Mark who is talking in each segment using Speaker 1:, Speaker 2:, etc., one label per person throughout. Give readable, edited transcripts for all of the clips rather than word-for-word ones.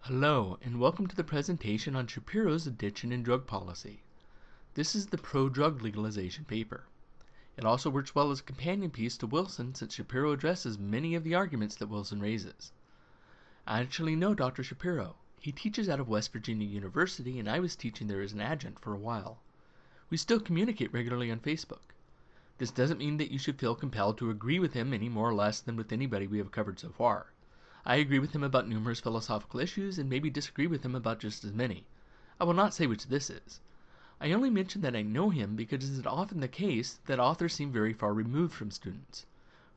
Speaker 1: Hello, and welcome to the presentation on Shapiro's Addiction and Drug Policy. This is the pro-drug legalization paper. It also works well as a companion piece to Wilson since Shapiro addresses many of the arguments that Wilson raises. I actually know Dr. Shapiro. He teaches out of West Virginia University, and I was teaching there as an adjunct for a while. We still communicate regularly on Facebook. This doesn't mean that you should feel compelled to agree with him any more or less than with anybody we have covered so far. I agree with him about numerous philosophical issues and maybe disagree with him about just as many. I will not say which this is. I only mention that I know him because it is often the case that authors seem very far removed from students.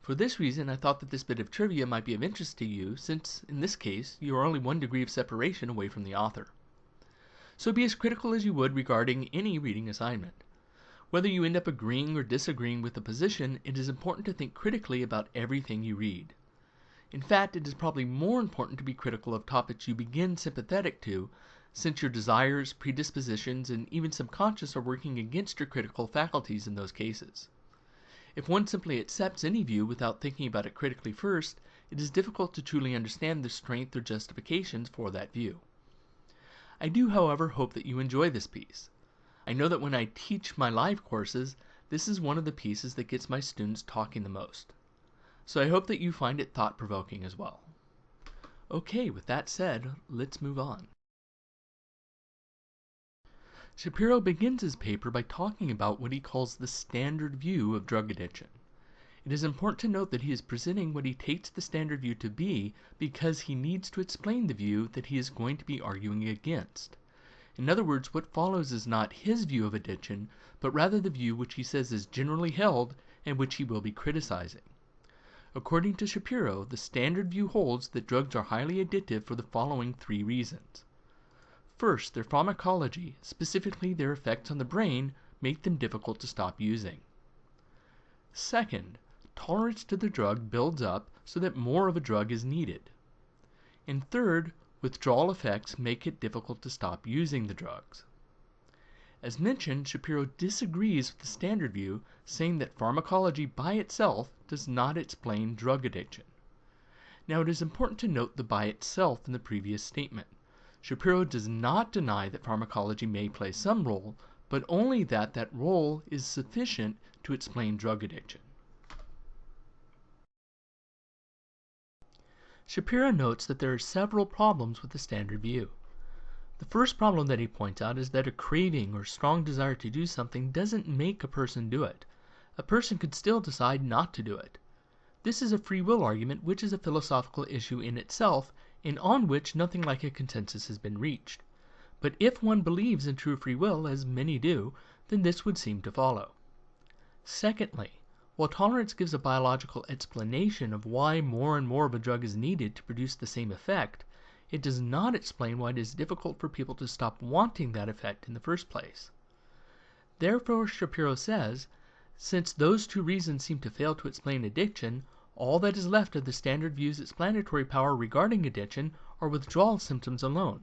Speaker 1: For this reason, I thought that this bit of trivia might be of interest to you since, in this case, you are only 1 degree of separation away from the author. So be as critical as you would regarding any reading assignment. Whether you end up agreeing or disagreeing with the position, it is important to think critically about everything you read. In fact, it is probably more important to be critical of topics you begin sympathetic to, since your desires, predispositions, and even subconscious are working against your critical faculties in those cases. If one simply accepts any view without thinking about it critically first, it is difficult to truly understand the strength or justifications for that view. I do, however, hope that you enjoy this piece. I know that when I teach my live courses, this is one of the pieces that gets my students talking the most. So I hope that you find it thought-provoking as well. Okay, with that said, let's move on. Shapiro begins his paper by talking about what he calls the standard view of drug addiction. It is important to note that he is presenting what he takes the standard view to be because he needs to explain the view that he is going to be arguing against. In other words, what follows is not his view of addiction, but rather the view which he says is generally held and which he will be criticizing. According to Shapiro, the standard view holds that drugs are highly addictive for the following 3 reasons. First, their pharmacology, specifically their effects on the brain, make them difficult to stop using. Second, tolerance to the drug builds up so that more of a drug is needed. And third, withdrawal effects make it difficult to stop using the drugs. As mentioned, Shapiro disagrees with the standard view, saying that pharmacology by itself does not explain drug addiction. Now, it is important to note the by itself in the previous statement. Shapiro does not deny that pharmacology may play some role, but only that that role is sufficient to explain drug addiction. Shapiro notes that there are several problems with the standard view. The first problem that he points out is that a craving or strong desire to do something doesn't make a person do it. A person could still decide not to do it. This is a free will argument, which is a philosophical issue in itself, and on which nothing like a consensus has been reached. But if one believes in true free will, as many do, then this would seem to follow. Secondly, while tolerance gives a biological explanation of why more and more of a drug is needed to produce the same effect, it does not explain why it is difficult for people to stop wanting that effect in the first place. Therefore, Shapiro says, since those 2 reasons seem to fail to explain addiction, all that is left of the standard view's explanatory power regarding addiction are withdrawal symptoms alone.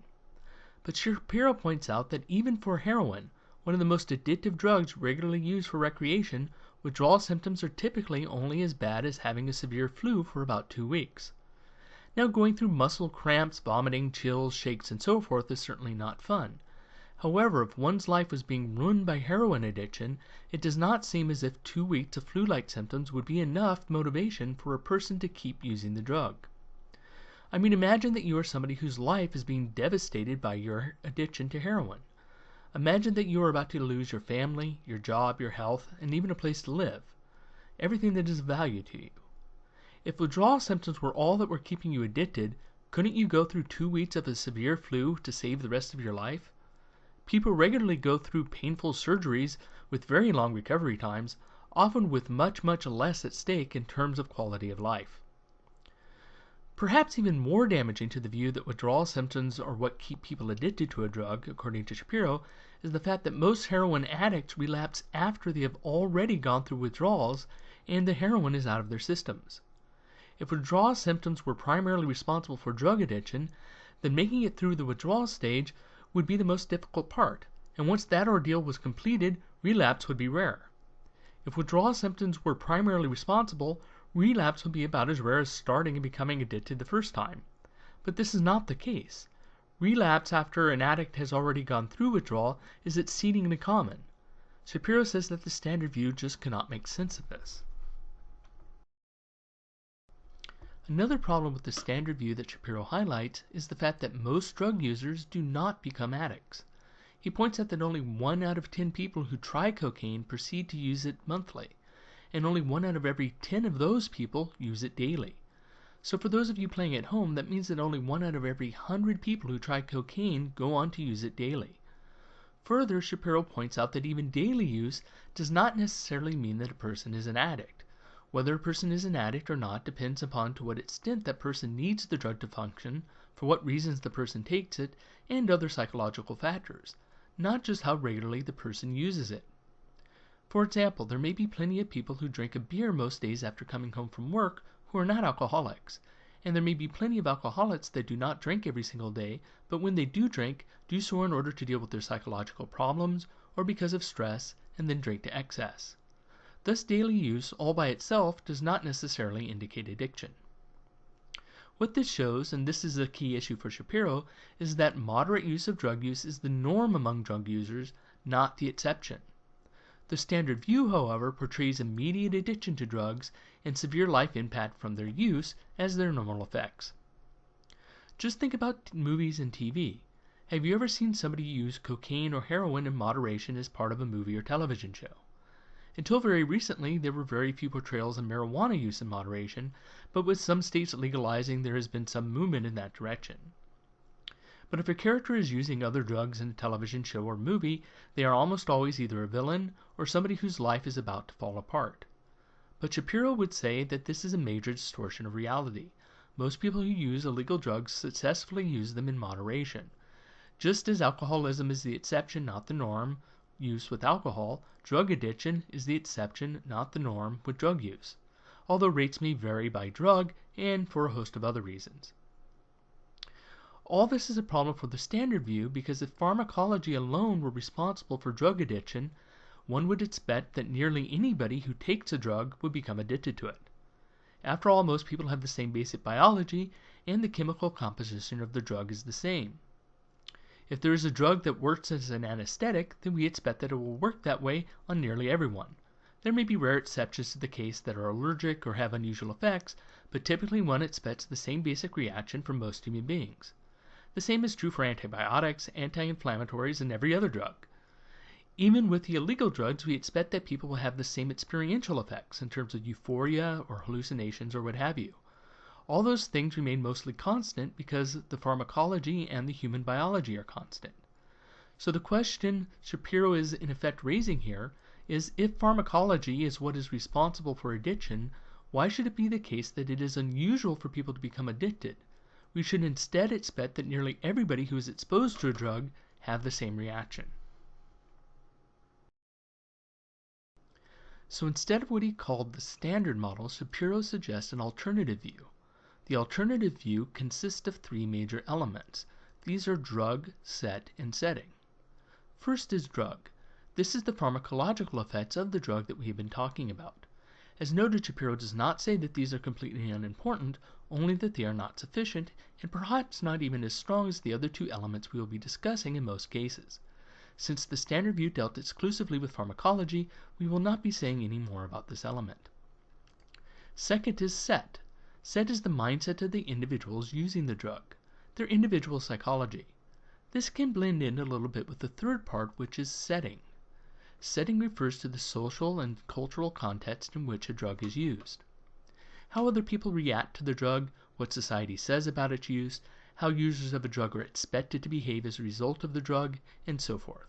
Speaker 1: But Shapiro points out that even for heroin, one of the most addictive drugs regularly used for recreation, withdrawal symptoms are typically only as bad as having a severe flu for about 2 weeks. Now, going through muscle cramps, vomiting, chills, shakes, and so forth is certainly not fun. However, if one's life was being ruined by heroin addiction, it does not seem as if 2 weeks of flu-like symptoms would be enough motivation for a person to keep using the drug. I mean, imagine that you are somebody whose life is being devastated by your addiction to heroin. Imagine that you are about to lose your family, your job, your health, and even a place to live. Everything that is of value to you. If withdrawal symptoms were all that were keeping you addicted, couldn't you go through 2 weeks of a severe flu to save the rest of your life? People regularly go through painful surgeries with very long recovery times, often with much less at stake in terms of quality of life. Perhaps even more damaging to the view that withdrawal symptoms are what keep people addicted to a drug, according to Shapiro, is the fact that most heroin addicts relapse after they have already gone through withdrawals and the heroin is out of their systems. If withdrawal symptoms were primarily responsible for drug addiction, then making it through the withdrawal stage would be the most difficult part, and once that ordeal was completed, relapse would be rare. If withdrawal symptoms were primarily responsible, relapse would be about as rare as starting and becoming addicted the first time. But this is not the case. Relapse after an addict has already gone through withdrawal is exceedingly common. Shapiro says that the standard view just cannot make sense of this. Another problem with the standard view that Shapiro highlights is the fact that most drug users do not become addicts. He points out that only 1 out of 10 people who try cocaine proceed to use it monthly, and only 1 out of every 10 of those people use it daily. So for those of you playing at home, that means that only 1 out of every 100 people who try cocaine go on to use it daily. Further, Shapiro points out that even daily use does not necessarily mean that a person is an addict. Whether a person is an addict or not depends upon to what extent that person needs the drug to function, for what reasons the person takes it, and other psychological factors, not just how regularly the person uses it. For example, there may be plenty of people who drink a beer most days after coming home from work who are not alcoholics, and there may be plenty of alcoholics that do not drink every single day, but when they do drink, do so in order to deal with their psychological problems or because of stress, and then drink to excess. Thus, daily use all by itself does not necessarily indicate addiction. What this shows, and this is a key issue for Shapiro, is that moderate use of drug use is the norm among drug users, not the exception. The standard view, however, portrays immediate addiction to drugs and severe life impact from their use as their normal effects. Just think about movies and TV. Have you ever seen somebody use cocaine or heroin in moderation as part of a movie or television show? Until very recently, there were very few portrayals of marijuana use in moderation, but with some states legalizing, there has been some movement in that direction. But if a character is using other drugs in a television show or movie, they are almost always either a villain or somebody whose life is about to fall apart. But Shapiro would say that this is a major distortion of reality. Most people who use illegal drugs successfully use them in moderation. Just as alcoholism is the exception, not the norm, use with alcohol, drug addiction is the exception, not the norm, with drug use, although rates may vary by drug and for a host of other reasons. All this is a problem for the standard view because if pharmacology alone were responsible for drug addiction, one would expect that nearly anybody who takes a drug would become addicted to it. After all, most people have the same basic biology, and the chemical composition of the drug is the same. If there is a drug that works as an anesthetic, then we expect that it will work that way on nearly everyone. There may be rare exceptions to the case that are allergic or have unusual effects, but typically one expects the same basic reaction from most human beings. The same is true for antibiotics, anti-inflammatories, and every other drug. Even with the illegal drugs, we expect that people will have the same experiential effects in terms of euphoria or hallucinations or what have you. All those things remain mostly constant because the pharmacology and the human biology are constant. So the question Shapiro is in effect raising here is, if pharmacology is what is responsible for addiction, why should it be the case that it is unusual for people to become addicted? We should instead expect that nearly everybody who is exposed to a drug have the same reaction. So instead of what he called the standard model, Shapiro suggests an alternative view. The alternative view consists of 3 major elements. These are drug, set, and setting. First is drug. This is the pharmacological effects of the drug that we have been talking about. As noted, Shapiro does not say that these are completely unimportant, only that they are not sufficient, and perhaps not even as strong as the other 2 elements we will be discussing in most cases. Since the standard view dealt exclusively with pharmacology, we will not be saying any more about this element. Second is set. Set is the mindset of the individuals using the drug, their individual psychology. This can blend in a little bit with the third part, which is setting. Setting refers to the social and cultural context in which a drug is used. How other people react to the drug, what society says about its use, how users of a drug are expected to behave as a result of the drug, and so forth.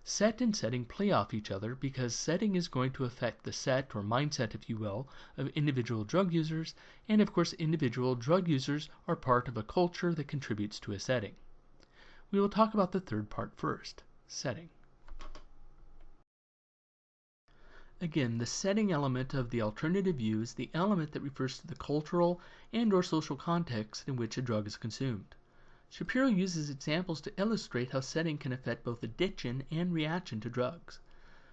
Speaker 1: Set and setting play off each other because setting is going to affect the set, or mindset if you will, of individual drug users, and of course individual drug users are part of a culture that contributes to a setting. We will talk about the third part first, setting. Again, the setting element of the alternative view is the element that refers to the cultural and or social context in which a drug is consumed. Shapiro uses examples to illustrate how setting can affect both addiction and reaction to drugs.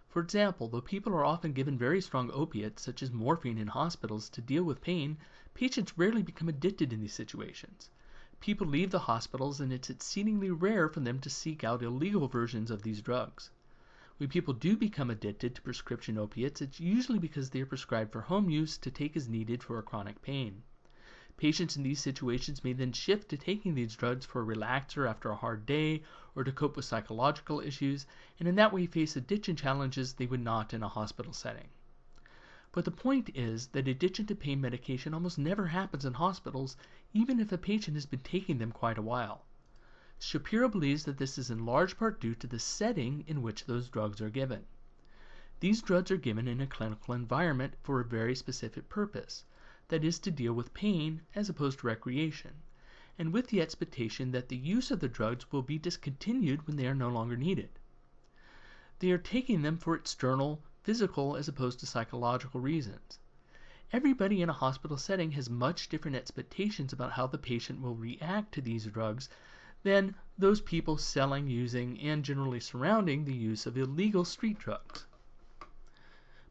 Speaker 1: For example, though people are often given very strong opiates, such as morphine in hospitals, to deal with pain, patients rarely become addicted in these situations. people leave the hospitals and it's exceedingly rare for them to seek out illegal versions of these drugs. When people do become addicted to prescription opiates, it's usually because they are prescribed for home use to take as needed for a chronic pain. Patients in these situations may then shift to taking these drugs for a relaxer after a hard day or to cope with psychological issues, and in that way face addiction challenges they would not in a hospital setting. But the point is that addiction to pain medication almost never happens in hospitals, even if a patient has been taking them quite a while. Shapiro believes that this is in large part due to the setting in which those drugs are given. These drugs are given in a clinical environment for a very specific purpose, that is to deal with pain as opposed to recreation, and with the expectation that the use of the drugs will be discontinued when they are no longer needed. They are taking them for external, physical as opposed to psychological reasons. Everybody in a hospital setting has much different expectations about how the patient will react to these drugs than those people selling, using, and generally surrounding the use of illegal street drugs.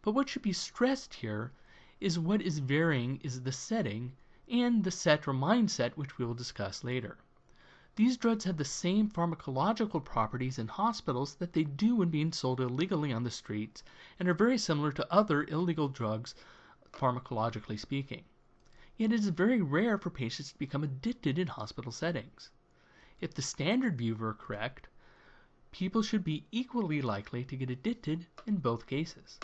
Speaker 1: But what should be stressed here is what is varying is the setting and the set or mindset, which we will discuss later. These drugs have the same pharmacological properties in hospitals that they do when being sold illegally on the streets and are very similar to other illegal drugs, pharmacologically speaking. Yet it is very rare for patients to become addicted in hospital settings. If the standard view were correct, people should be equally likely to get addicted in both cases.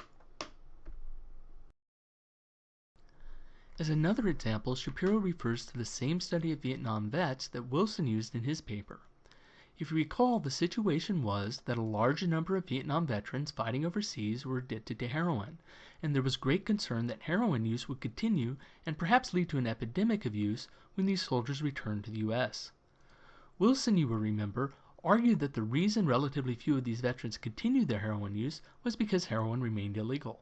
Speaker 1: As another example, Shapiro refers to the same study of Vietnam vets that Wilson used in his paper. If you recall, the situation was that a large number of Vietnam veterans fighting overseas were addicted to heroin, and there was great concern that heroin use would continue and perhaps lead to an epidemic of use when these soldiers returned to the U.S. Wilson, you will remember, argued that the reason relatively few of these veterans continued their heroin use was because heroin remained illegal.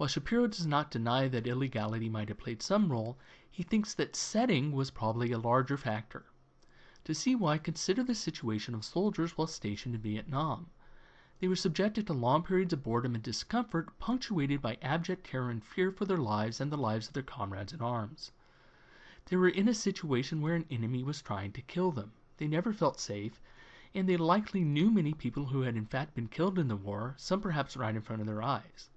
Speaker 1: While Shapiro does not deny that illegality might have played some role, he thinks that setting was probably a larger factor. To see why, consider the situation of soldiers while stationed in Vietnam. They were subjected to long periods of boredom and discomfort, punctuated by abject terror and fear for their lives and the lives of their comrades in arms. They were in a situation where an enemy was trying to kill them. They never felt safe, and they likely knew many people who had in fact been killed in the war, some perhaps right in front of their eyes.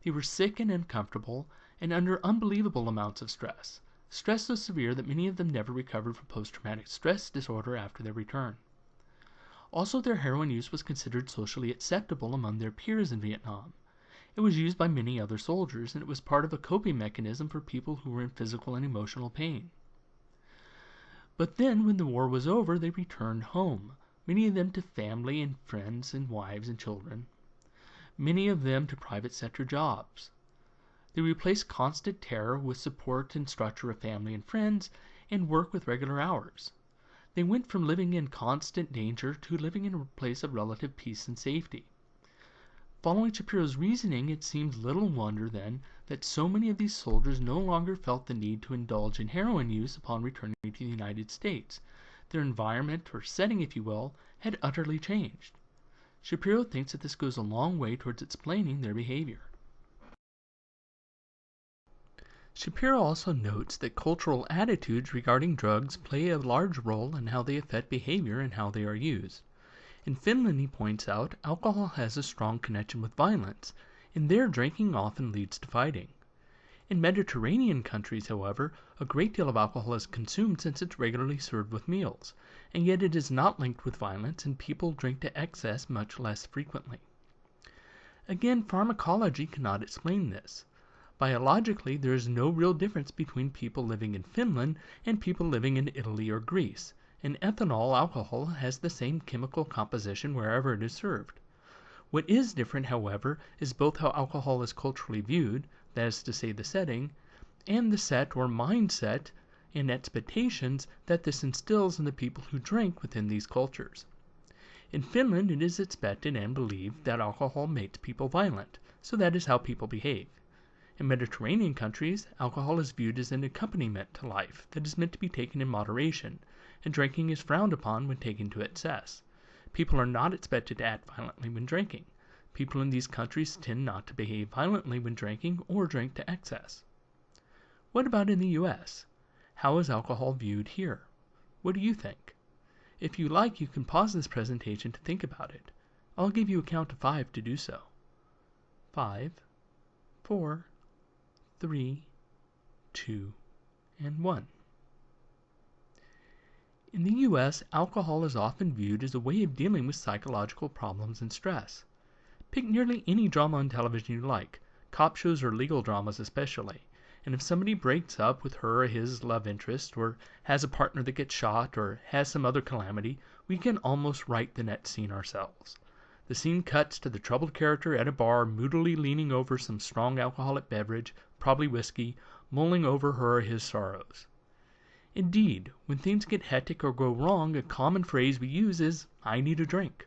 Speaker 1: They were sick and uncomfortable, and under unbelievable amounts of stress. Stress so severe that many of them never recovered from post-traumatic stress disorder after their return. Also, their heroin use was considered socially acceptable among their peers in Vietnam. It was used by many other soldiers, and it was part of a coping mechanism for people who were in physical and emotional pain. But then, when the war was over, they returned home, many of them to family and friends and wives and children, many of them to private sector jobs. They replaced constant terror with support and structure of family and friends, and work with regular hours. They went from living in constant danger to living in a place of relative peace and safety. Following Shapiro's reasoning, it seems little wonder then that so many of these soldiers no longer felt the need to indulge in heroin use upon returning to the United States. Their environment, or setting if you will, had utterly changed. Shapiro thinks that this goes a long way towards explaining their behavior. Shapiro also notes that cultural attitudes regarding drugs play a large role in how they affect behavior and how they are used. In Finland, he points out, alcohol has a strong connection with violence, and there drinking often leads to fighting. In Mediterranean countries, however, a great deal of alcohol is consumed since it's regularly served with meals, and yet it is not linked with violence, and people drink to excess much less frequently. Again, pharmacology cannot explain this. Biologically, there is no real difference between people living in Finland and people living in Italy or Greece, and ethanol alcohol has the same chemical composition wherever it is served. What is different, however, is both how alcohol is culturally viewed, that is to say the setting, and the set or mindset and expectations that this instills in the people who drink within these cultures. In Finland, it is expected and believed that alcohol makes people violent, so that is how people behave. In Mediterranean countries, alcohol is viewed as an accompaniment to life that is meant to be taken in moderation, and drinking is frowned upon when taken to excess. People are not expected to act violently when drinking. People in these countries tend not to behave violently when drinking or drink to excess. What about in the U.S.? How is alcohol viewed here? What do you think? If you like, you can pause this presentation to think about it. I'll give you a count of 5 to do so. 5, 4, 3, 2, and 1. In the U.S., alcohol is often viewed as a way of dealing with psychological problems and stress. Pick nearly any drama on television you like, cop shows or legal dramas especially, and if somebody breaks up with her or his love interest, or has a partner that gets shot, or has some other calamity, we can almost write the next scene ourselves. The scene cuts to the troubled character at a bar, moodily leaning over some strong alcoholic beverage, probably whiskey, mulling over her or his sorrows. Indeed, when things get hectic or go wrong, a common phrase we use is, "I need a drink."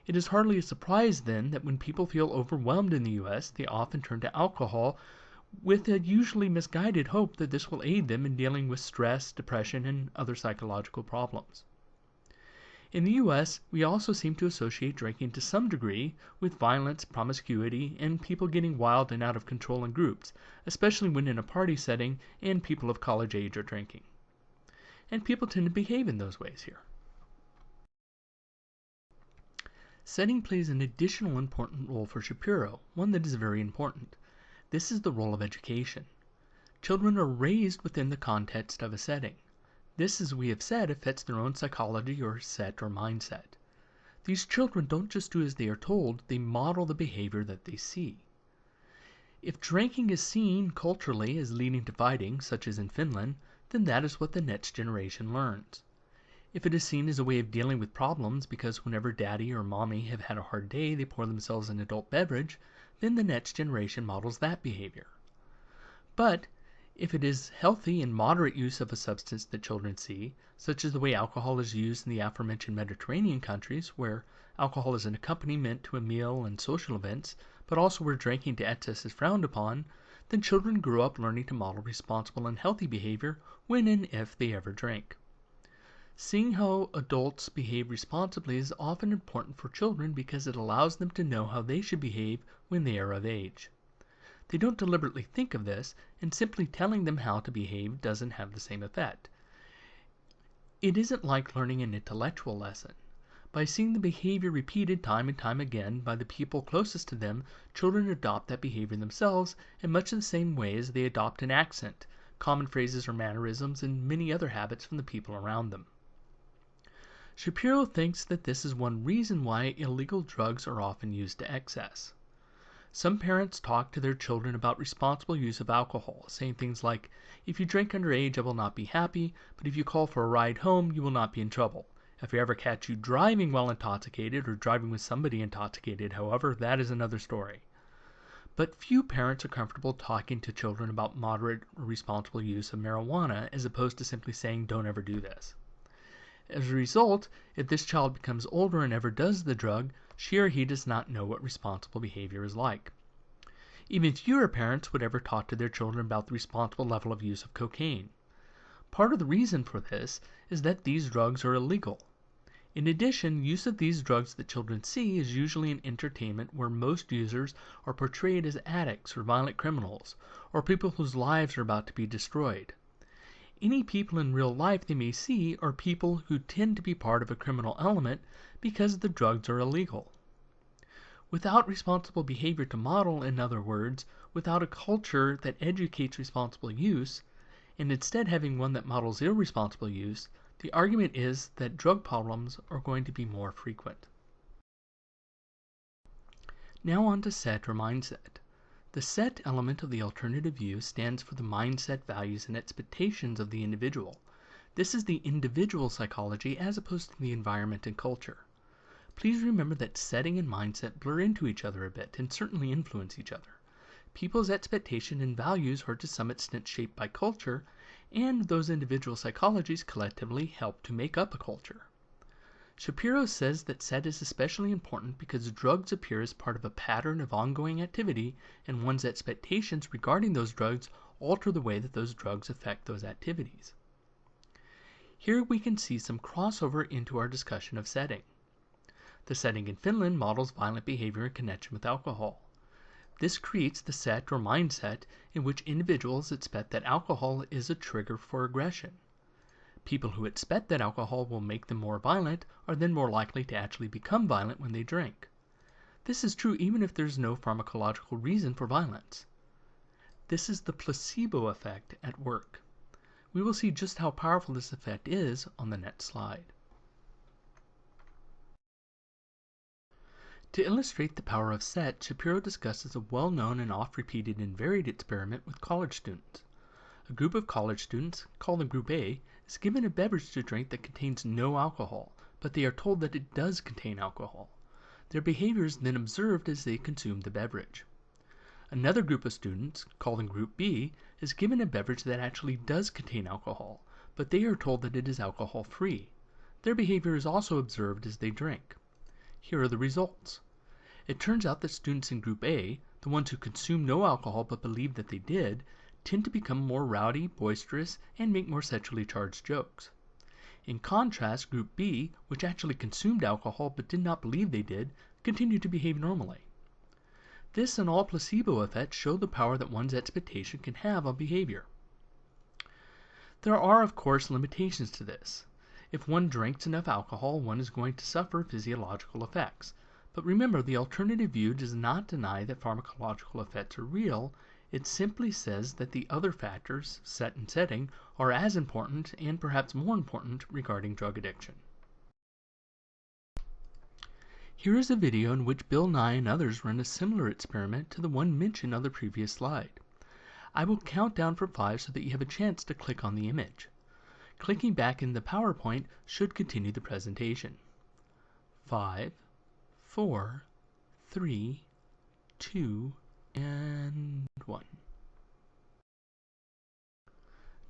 Speaker 1: It is hardly a surprise, then, that when people feel overwhelmed in the U.S., they often turn to alcohol with a usually misguided hope that this will aid them in dealing with stress, depression, and other psychological problems. In the U.S., we also seem to associate drinking to some degree with violence, promiscuity, and people getting wild and out of control in groups, especially when in a party setting and people of college age are drinking. And people tend to behave in those ways here. Setting plays an additional important role for Shapiro, one that is very important. This is the role of education. Children are raised within the context of a setting. This, as we have said, affects their own psychology or set or mindset. These children don't just do as they are told, they model the behavior that they see. If drinking is seen culturally as leading to fighting, such as in Finland, then that is what the next generation learns. If it is seen as a way of dealing with problems because whenever daddy or mommy have had a hard day, they pour themselves an adult beverage, then the next generation models that behavior. But if it is healthy and moderate use of a substance that children see, such as the way alcohol is used in the aforementioned Mediterranean countries, where alcohol is an accompaniment to a meal and social events, but also where drinking to excess is frowned upon, then children grow up learning to model responsible and healthy behavior when and if they ever drink. Seeing how adults behave responsibly is often important for children because it allows them to know how they should behave when they are of age. They don't deliberately think of this, and simply telling them how to behave doesn't have the same effect. It isn't like learning an intellectual lesson. By seeing the behavior repeated time and time again by the people closest to them, children adopt that behavior themselves in much the same way as they adopt an accent, common phrases or mannerisms, and many other habits from the people around them. Shapiro thinks that this is one reason why illegal drugs are often used to excess. Some parents talk to their children about responsible use of alcohol, saying things like, "If you drink underage, I will not be happy, but if you call for a ride home, you will not be in trouble. If I ever catch you driving while intoxicated or driving with somebody intoxicated, however, that is another story." But few parents are comfortable talking to children about moderate or responsible use of marijuana as opposed to simply saying, "Don't ever do this." As a result, if this child becomes older and ever does the drug, she or he does not know what responsible behavior is like. Even fewer parents would ever talk to their children about the responsible level of use of cocaine. Part of the reason for this is that these drugs are illegal. In addition, use of these drugs that children see is usually an entertainment where most users are portrayed as addicts or violent criminals, or people whose lives are about to be destroyed. Any people in real life they may see are people who tend to be part of a criminal element because the drugs are illegal. Without responsible behavior to model, in other words, without a culture that educates responsible use, and instead having one that models irresponsible use, the argument is that drug problems are going to be more frequent. Now on to set or mindset. The set element of the alternative view stands for the mindset, values, and expectations of the individual. This is the individual psychology as opposed to the environment and culture. Please remember that setting and mindset blur into each other a bit and certainly influence each other. People's expectations and values are to some extent shaped by culture, and those individual psychologies collectively help to make up a culture. Shapiro says that set is especially important because drugs appear as part of a pattern of ongoing activity, and one's expectations regarding those drugs alter the way that those drugs affect those activities. Here we can see some crossover into our discussion of setting. The setting in Finland models violent behavior in connection with alcohol. This creates the set or mindset in which individuals expect that alcohol is a trigger for aggression. People who expect that alcohol will make them more violent are then more likely to actually become violent when they drink. This is true even if there's no pharmacological reason for violence. This is the placebo effect at work. We will see just how powerful this effect is on the next slide. To illustrate the power of set, Shapiro discusses a well-known and oft-repeated and varied experiment with college students. A group of college students, called the Group A, is given a beverage to drink that contains no alcohol, but they are told that it does contain alcohol. Their behavior is then observed as they consume the beverage. Another group of students, called in Group B, is given a beverage that actually does contain alcohol, but they are told that it is alcohol-free. Their behavior is also observed as they drink. Here are the results. It turns out that students in Group A, the ones who consume no alcohol but believe that they did, tend to become more rowdy, boisterous, and make more sexually charged jokes. In contrast, Group B, which actually consumed alcohol but did not believe they did, continued to behave normally. This and all placebo effects show the power that one's expectation can have on behavior. There are, of course, limitations to this. If one drinks enough alcohol, one is going to suffer physiological effects. But remember, the alternative view does not deny that pharmacological effects are real. It simply says that the other factors, set and setting, are as important and perhaps more important regarding drug addiction. Here is a video in which Bill Nye and others run a similar experiment to the one mentioned on the previous slide. I will count down from 5 so that you have a chance to click on the image. Clicking back in the PowerPoint should continue the presentation. 5, 4, 3, 2, and 1.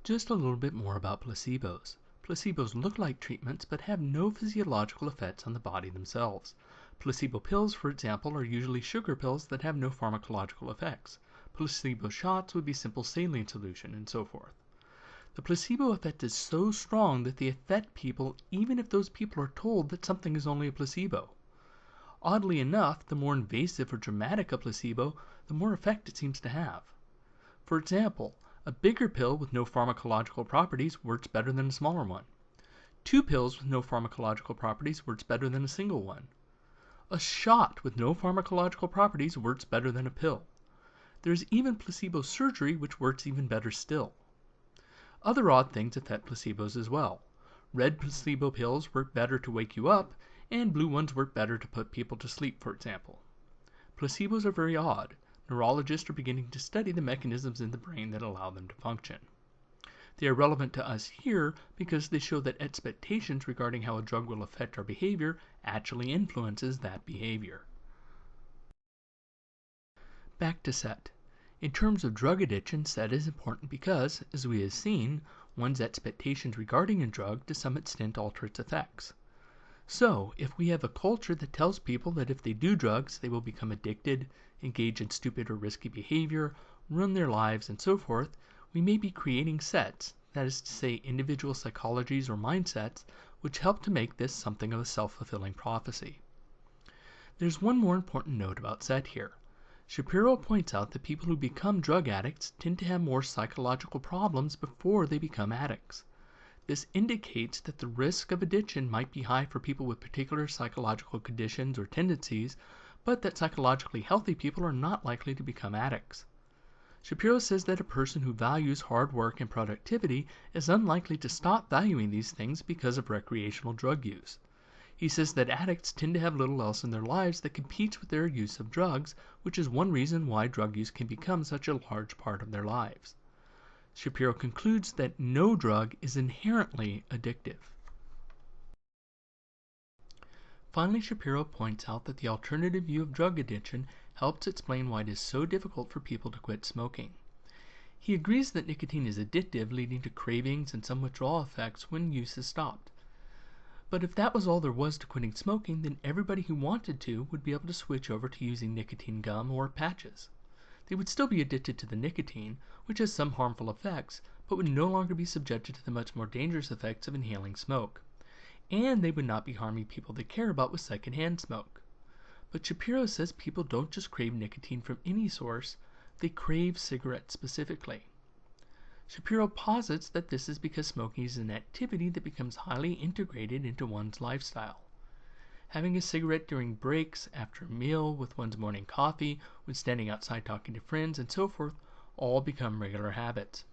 Speaker 1: Just a little bit more about placebos. Placebos look like treatments but have no physiological effects on the body themselves. Placebo pills, for example, are usually sugar pills that have no pharmacological effects. Placebo shots would be simple saline solution, and so forth. The placebo effect is so strong that they affect people even if those people are told that something is only a placebo. Oddly enough, the more invasive or dramatic a placebo, the more effect it seems to have. For example, a bigger pill with no pharmacological properties works better than a smaller one. 2 pills with no pharmacological properties works better than a single one. A shot with no pharmacological properties works better than a pill. There is even placebo surgery, which works even better still. Other odd things affect placebos as well. Red placebo pills work better to wake you up, and blue ones work better to put people to sleep, for example. Placebos are very odd. Neurologists are beginning to study the mechanisms in the brain that allow them to function. They are relevant to us here because they show that expectations regarding how a drug will affect our behavior actually influences that behavior. Back to set. In terms of drug addiction, set is important because, as we have seen, one's expectations regarding a drug to some extent alter its effects. So, if we have a culture that tells people that if they do drugs, they will become addicted, engage in stupid or risky behavior, ruin their lives, and so forth, we may be creating sets, that is to say individual psychologies or mindsets, which help to make this something of a self-fulfilling prophecy. There's one more important note about set here. Shapiro points out that people who become drug addicts tend to have more psychological problems before they become addicts. This indicates that the risk of addiction might be high for people with particular psychological conditions or tendencies, but that psychologically healthy people are not likely to become addicts. Shapiro says that a person who values hard work and productivity is unlikely to stop valuing these things because of recreational drug use. He says that addicts tend to have little else in their lives that competes with their use of drugs, which is one reason why drug use can become such a large part of their lives. Shapiro concludes that no drug is inherently addictive. Finally, Shapiro points out that the alternative view of drug addiction helps explain why it is so difficult for people to quit smoking. He agrees that nicotine is addictive, leading to cravings and some withdrawal effects when use is stopped. But if that was all there was to quitting smoking, then everybody who wanted to would be able to switch over to using nicotine gum or patches. They would still be addicted to the nicotine, which has some harmful effects, but would no longer be subjected to the much more dangerous effects of inhaling smoke. And they would not be harming people they care about with secondhand smoke. But Shapiro says people don't just crave nicotine from any source, they crave cigarettes specifically. Shapiro posits that this is because smoking is an activity that becomes highly integrated into one's lifestyle. Having a cigarette during breaks, after a meal, with one's morning coffee, when standing outside talking to friends, and so forth, all become regular habits.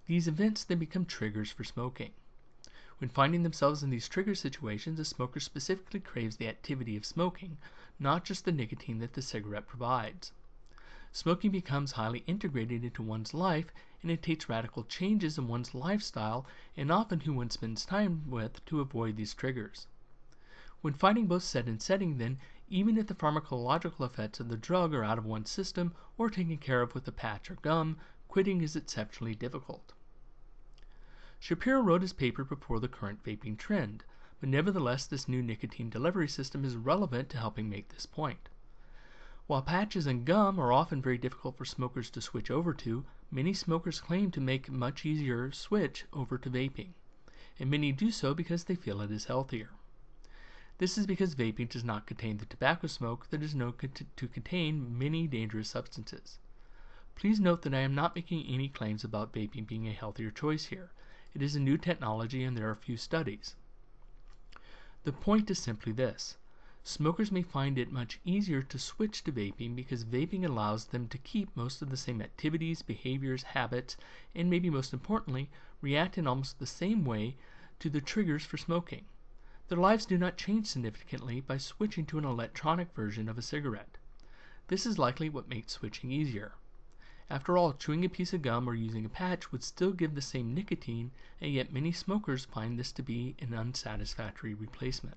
Speaker 1: These events then become triggers for smoking. When finding themselves in these trigger situations, a smoker specifically craves the activity of smoking, not just the nicotine that the cigarette provides. Smoking becomes highly integrated into one's life, and it takes radical changes in one's lifestyle and often who one spends time with to avoid these triggers. When finding both set and setting, then, even if the pharmacological effects of the drug are out of one's system or taken care of with a patch or gum, quitting is exceptionally difficult. Shapiro wrote his paper before the current vaping trend, but nevertheless this new nicotine delivery system is relevant to helping make this point. While patches and gum are often very difficult for smokers to switch over to, many smokers claim to make a much easier switch over to vaping, and many do so because they feel it is healthier. This is because vaping does not contain the tobacco smoke that is known to contain many dangerous substances. Please note that I am not making any claims about vaping being a healthier choice here. It is a new technology and there are few studies. The point is simply this. Smokers may find it much easier to switch to vaping because vaping allows them to keep most of the same activities, behaviors, habits, and maybe most importantly, react in almost the same way to the triggers for smoking. Their lives do not change significantly by switching to an electronic version of a cigarette. This is likely what makes switching easier. After all, chewing a piece of gum or using a patch would still give the same nicotine, and yet many smokers find this to be an unsatisfactory replacement.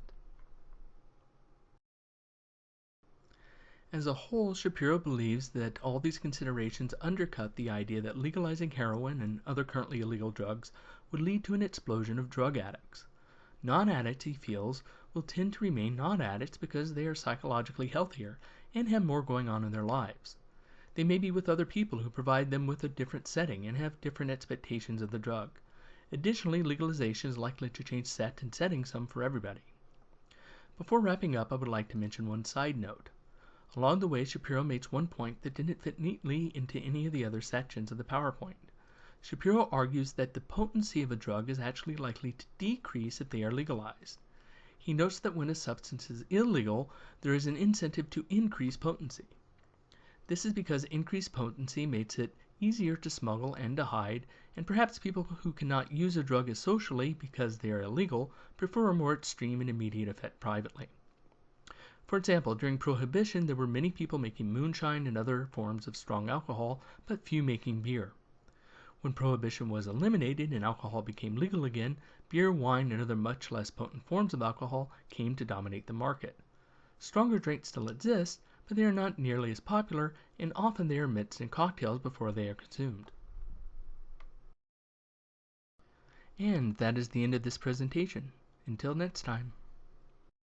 Speaker 1: As a whole, Shapiro believes that all these considerations undercut the idea that legalizing heroin and other currently illegal drugs would lead to an explosion of drug addicts. Non-addicts, he feels, will tend to remain non-addicts because they are psychologically healthier and have more going on in their lives. They may be with other people who provide them with a different setting and have different expectations of the drug. Additionally, legalization is likely to change set and setting some for everybody. Before wrapping up, I would like to mention one side note. Along the way, Shapiro makes one point that didn't fit neatly into any of the other sections of the PowerPoint. Shapiro argues that the potency of a drug is actually likely to decrease if they are legalized. He notes that when a substance is illegal, there is an incentive to increase potency. This is because increased potency makes it easier to smuggle and to hide, and perhaps people who cannot use a drug as socially because they are illegal prefer a more extreme and immediate effect privately. For example, during Prohibition, there were many people making moonshine and other forms of strong alcohol, but few making beer. When Prohibition was eliminated and alcohol became legal again, beer, wine, and other much less potent forms of alcohol came to dominate the market. Stronger drinks still exist, but they are not nearly as popular, and often they are mixed in cocktails before they are consumed. And that is the end of this presentation. Until next time.